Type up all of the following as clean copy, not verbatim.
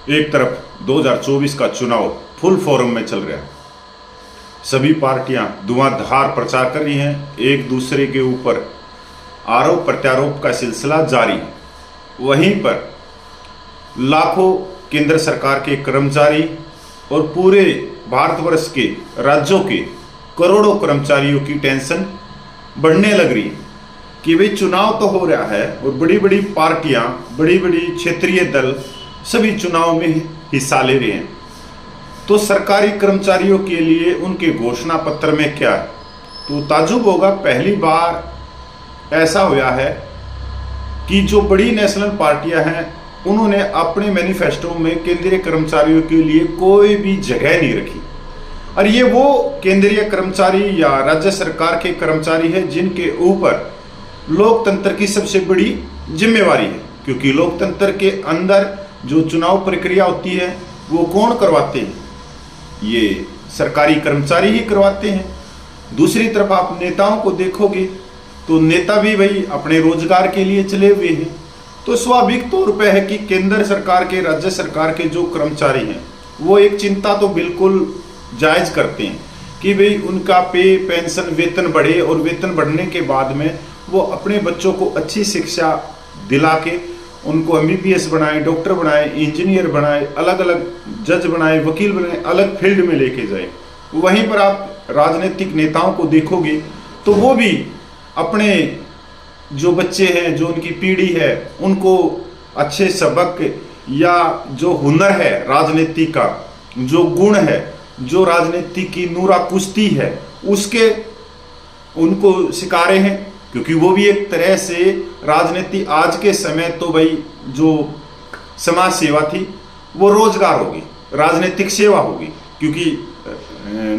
एक तरफ 2024 का चुनाव फुल फॉर्म में चल रहा है, सभी पार्टियां धुआंधार प्रचार कर रही हैं, एक दूसरे के ऊपर आरोप प्रत्यारोप का सिलसिला जारी है। वहीं पर लाखों केंद्र सरकार के कर्मचारी और पूरे भारतवर्ष के राज्यों के करोड़ों कर्मचारियों की टेंशन बढ़ने लग रही है कि भाई चुनाव तो हो रहा है और बड़ी बड़ी पार्टियां, बड़ी बड़ी क्षेत्रीय दल सभी चुनाव में हिस्सा ले रहे हैं, तो सरकारी कर्मचारियों के लिए उनके घोषणा पत्र में क्या है? तो ताज्जुब होगा, पहली बार ऐसा हुआ है कि जो बड़ी नेशनल पार्टियां हैं उन्होंने अपने मैनिफेस्टो में केंद्रीय कर्मचारियों के लिए कोई भी जगह नहीं रखी। और ये वो केंद्रीय कर्मचारी या राज्य सरकार के कर्मचारी है जिनके ऊपर लोकतंत्र की सबसे बड़ी जिम्मेवारी है, क्योंकि लोकतंत्र के अंदर जो चुनाव प्रक्रिया होती है वो कौन करवाते हैं? ये सरकारी कर्मचारी ही करवाते हैं। दूसरी तरफ आप नेताओं को देखोगे तो नेता भी भाई अपने रोजगार के लिए चले हुए हैं, तो स्वाभाविक तौर पे है कि केंद्र सरकार के, राज्य सरकार के जो कर्मचारी हैं वो एक चिंता तो बिल्कुल जायज करते हैं कि भाई उनका पे, पेंशन, वेतन बढ़े और वेतन बढ़ने के बाद में वो अपने बच्चों को अच्छी शिक्षा दिला के उनको MBBS बनाए, डॉक्टर बनाए, इंजीनियर बनाए, अलग अलग जज बनाए, वकील बनाए, अलग फील्ड में लेके जाए। वहीं पर आप राजनीतिक नेताओं को देखोगे तो वो भी अपने जो बच्चे हैं, जो उनकी पीढ़ी है, उनको अच्छे सबक या जो हुनर है राजनीति का, जो गुण है, जो राजनीति की नूरा कुश्ती है, उसके उनको सिखा रहे हैं, क्योंकि वो भी एक तरह से राजनीति आज के समय तो भाई जो समाज सेवा थी वो रोजगार होगी, राजनीतिक सेवा होगी, क्योंकि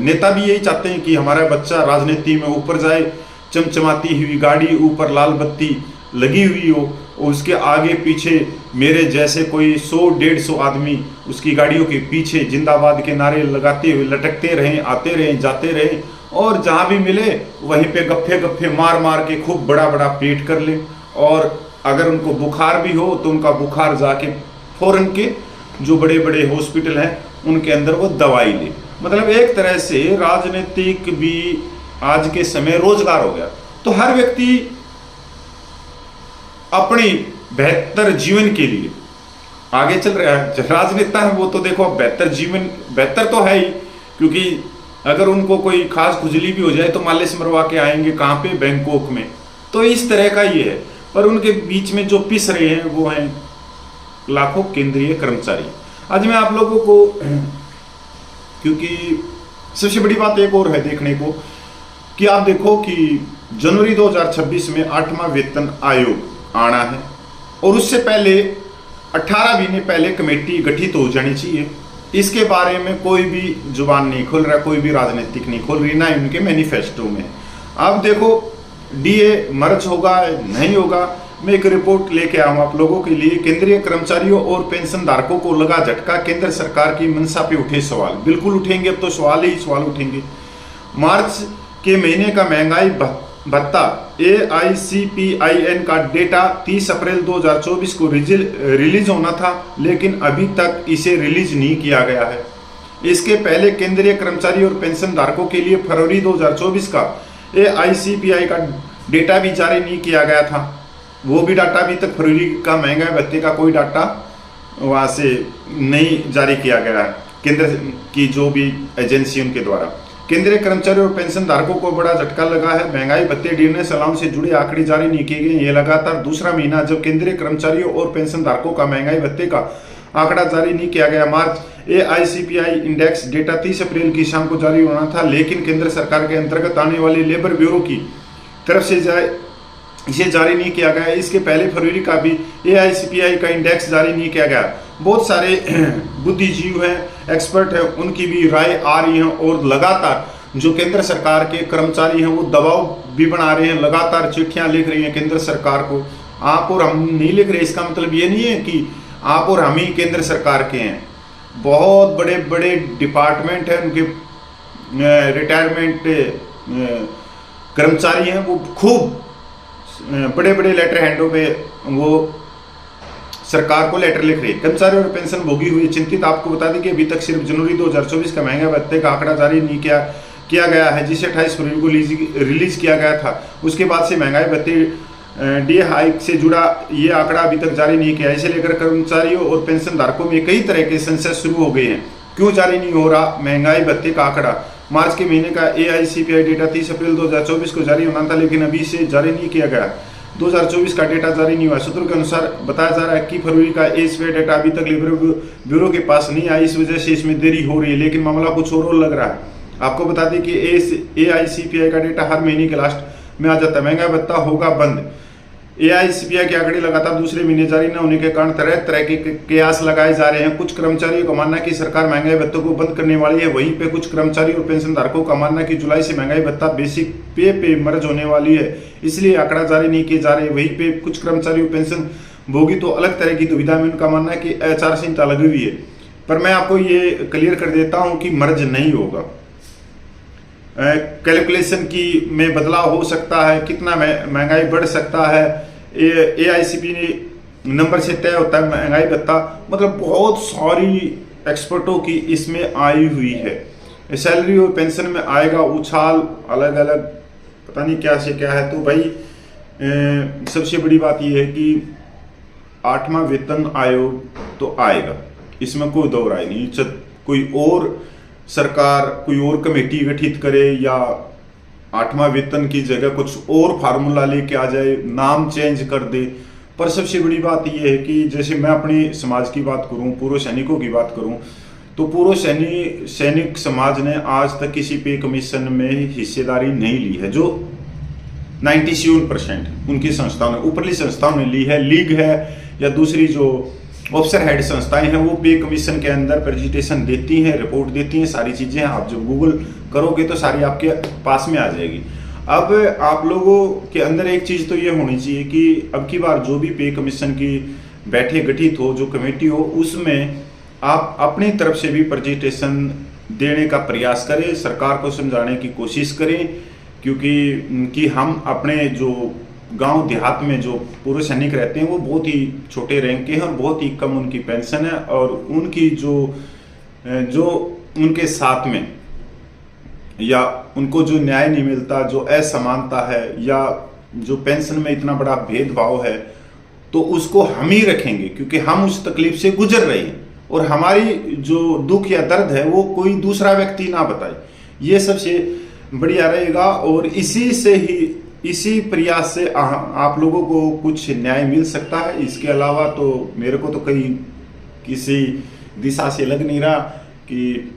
नेता भी यही चाहते हैं कि हमारा बच्चा राजनीति में ऊपर जाए, चमचमाती हुई गाड़ी, ऊपर लाल बत्ती लगी हुई हो और उसके आगे पीछे मेरे जैसे कोई 100-150 आदमी उसकी गाड़ियों के पीछे जिंदाबाद के नारे लगाते हुए लटकते रहें, आते रहें, जाते रहें, और जहां भी मिले वहीं पे गप्फे गप्फे मार मार के खूब बड़ा बड़ा पेट कर ले, और अगर उनको बुखार भी हो तो उनका बुखार जाके फौरन के जो बड़े बड़े हॉस्पिटल हैं उनके अंदर वो दवाई ले। मतलब एक तरह से राजनीतिक भी आज के समय रोजगार हो गया। तो हर व्यक्ति अपनी बेहतर जीवन के लिए आगे चल रहा है। राजनेता है वो तो देखो अब बेहतर जीवन, बेहतर तो है ही, क्योंकि अगर उनको कोई खास खुजली भी हो जाए तो मालिश मरवा के आएंगे कहाँ पे? बैंकॉक में। तो इस तरह का ये है, पर उनके बीच में जो पिस रहे हैं वो हैं लाखों केंद्रीय कर्मचारी। आज मैं आप लोगों को, क्योंकि सबसे बड़ी बात एक और है देखने को कि आप देखो कि जनवरी 2026 में 8वां वेतन आयोग आना है और उससे पहले 18 महीने पहले कमेटी गठित हो जानी चाहिए। इसके बारे में कोई भी जुबान नहीं खोल रहा, कोई भी राजनीतिक नहीं खोल रही, ना उनके मैनिफेस्टो में। अब देखो DA मर्ज होगा नहीं होगा, मैं एक रिपोर्ट लेके आऊँ आप लोगों के लिए। केंद्रीय कर्मचारियों और पेंशन धारकों को लगा झटका, केंद्र सरकार की मंशा पे उठे सवाल। बिल्कुल उठेंगे, अब तो सवाल ही सवाल उठेंगे। मार्च के महीने का महंगाई भत्ता AICPIN का डेटा 30 अप्रैल 2024 को रिलीज होना था, लेकिन अभी तक इसे रिलीज नहीं किया गया है। इसके पहले केंद्रीय कर्मचारी और पेंशन धारकों के लिए फरवरी 2024 का AICPI का डेटा भी जारी नहीं किया गया था। वो भी डाटा अभी तक फरवरी का महंगाई भत्ते का कोई डाटा वहाँ से नहीं जारी किया गया है, केंद्र की जो भी एजेंसी उनके द्वारा। केंद्रीय कर्मचारी और पेंशन धारकों को बड़ा झटका लगा है। महंगाई भत्ते, डियरनेस अलाउंस से जुड़े आंकड़े जारी नहीं किए गए। ये लगातार दूसरा महीना जब केंद्रीय कर्मचारियों और पेंशन धारकों का महंगाई भत्ते का आंकड़ा जारी नहीं किया गया। मार्च AICPI इंडेक्स डेटा 30 अप्रैल की शाम को जारी होना था, लेकिन केंद्र सरकार के अंतर्गत आने वाले लेबर ब्यूरो की तरफ से इसे जारी नहीं किया गया। इसके पहले फरवरी का भी AICPI का इंडेक्स जारी नहीं किया गया। बहुत सारे बुद्धिजीवी हैं, एक्सपर्ट हैं, उनकी भी राय आ रही है और लगातार जो केंद्र सरकार के कर्मचारी हैं वो दबाव भी बना रहे हैं, लगातार चिट्ठियां लिख रही हैं केंद्र सरकार को। आप और हम नहीं लिख रहे, इसका मतलब ये नहीं है कि आप और हम ही केंद्र सरकार के हैं। बहुत बड़े बड़े डिपार्टमेंट हैं, उनके रिटायरमेंट कर्मचारी हैं, वो खूब बड़े बड़े लेटर हैंडों पे वो सरकार को लेटर लिख रही है। कर्मचारी और पेंशन भोगी हुए चिंतित। आपको बता दें कि अभी तक सिर्फ जनवरी 2024 का महंगाई भत्ते का आंकड़ा जारी नहीं किया गया है, जिसे 28 फरवरी को रिलीज किया गया था। उसके बाद से महंगाई भत्ते डी हाइक से जुड़ा ये आंकड़ा अभी तक जारी नहीं किया। इसे लेकर कर्मचारियों और पेंशन धारकों में कई तरह के संशय शुरू हो गए हैं। क्यों जारी नहीं हो रहा महंगाई भत्ते का आंकड़ा? मार्च के महीने का AICPI डेटा 30 अप्रैल 2024 को जारी होना था, लेकिन अभी से जारी नहीं किया गया। 2024 का डेटा जारी नहीं हुआ। सूत्रों के अनुसार बताया जा रहा है कि फरवरी का AICPI डेटा अभी तक लेबर ब्यूरो के पास नहीं आया, इस वजह से इसमें देरी हो रही है, लेकिन मामला कुछ और लग रहा है। आपको बता दें कि AICPI का डेटा हर महीने के लास्ट में आ जाता है। महंगाई भत्ता होगा बंद। AICPI के आंकड़े लगातार दूसरे महीने जारी न होने के कारण तरह तरह के कयास लगाए जा रहे हैं। कुछ कर्मचारियों का मानना है कि सरकार महंगाई भत्तों को बंद करने वाली है, वहीं पे कुछ कर्मचारी और पेंशन धारकों का मानना है कि जुलाई से महंगाई भत्ता बेसिक पे मर्ज होने वाली है, इसलिए आंकड़ा जारी नहीं किए जा रहे। वहीं पे कुछ कर्मचारी और पेंशन भोगी तो अलग तरह की दुविधा में उनका मानना है कि HR संहिता लगी हुई है। पर मैं आपको ये क्लियर कर देता हूं कि मर्ज नहीं होगा। कैलकुलेशन की में बदलाव हो सकता है, कितना महंगाई बढ़ सकता है, AICPI नंबर से तय होता है महंगाई भत्ता। मतलब बहुत सारी एक्सपर्टों की इसमें आई हुई है। सैलरी और पेंशन में आएगा उछाल, अलग अलग पता नहीं क्या से क्या है। तो भाई सबसे बड़ी बात यह है कि 8वां वेतन आयोग तो आएगा, इसमें कोई दो राय नहीं। कोई और सरकार कोई और कमेटी गठित करे या 8वां वेतन की जगह कुछ और फार्मूला लेके आ जाए, नाम चेंज कर दे। पर सबसे बड़ी बात यह है कि जैसे मैं अपने समाज की बात करूं, पूर्व सैनिकों की बात करूं, तो पूर्व सैनिक समाज ने आज तक किसी पे कमीशन में हिस्सेदारी नहीं ली है। जो 97% उनकी संस्थाओं ने, ऊपरली संस्थाओं ने ली है। लीग है या दूसरी जो ऑफिसर हेड संस्थाएं हैं, वो पे कमीशन के अंदर प्रेजेंटेशन देती हैं, रिपोर्ट देती हैं, सारी चीजें आप जब गूगल करोगे तो सारी आपके पास में आ जाएगी। अब आप लोगों के अंदर एक चीज तो ये होनी चाहिए कि अब की बार जो भी पे कमीशन की बैठे गठित हो, जो कमेटी हो, उसमें आप अपनी तरफ से भी प्रेजेंटेशन देने का प्रयास करें, सरकार को समझाने की कोशिश करें, क्योंकि हम अपने जो गांव देहात में जो पूर्व सैनिक रहते हैं वो बहुत ही छोटे रैंक के हैं और बहुत ही कम उनकी पेंशन है, और उनकी जो उनके साथ में या उनको जो न्याय नहीं मिलता, जो असमानता है या जो पेंशन में इतना बड़ा भेदभाव है, तो उसको हम ही रखेंगे, क्योंकि हम उस तकलीफ से गुजर रहे हैं और हमारी जो दुख या दर्द है वो कोई दूसरा व्यक्ति ना बताए। ये सबसे बढ़िया रहेगा और इसी प्रयास से आप लोगों को कुछ न्याय मिल सकता है। इसके अलावा तो मेरे को तो कहीं किसी दिशा से लग नहीं रहा कि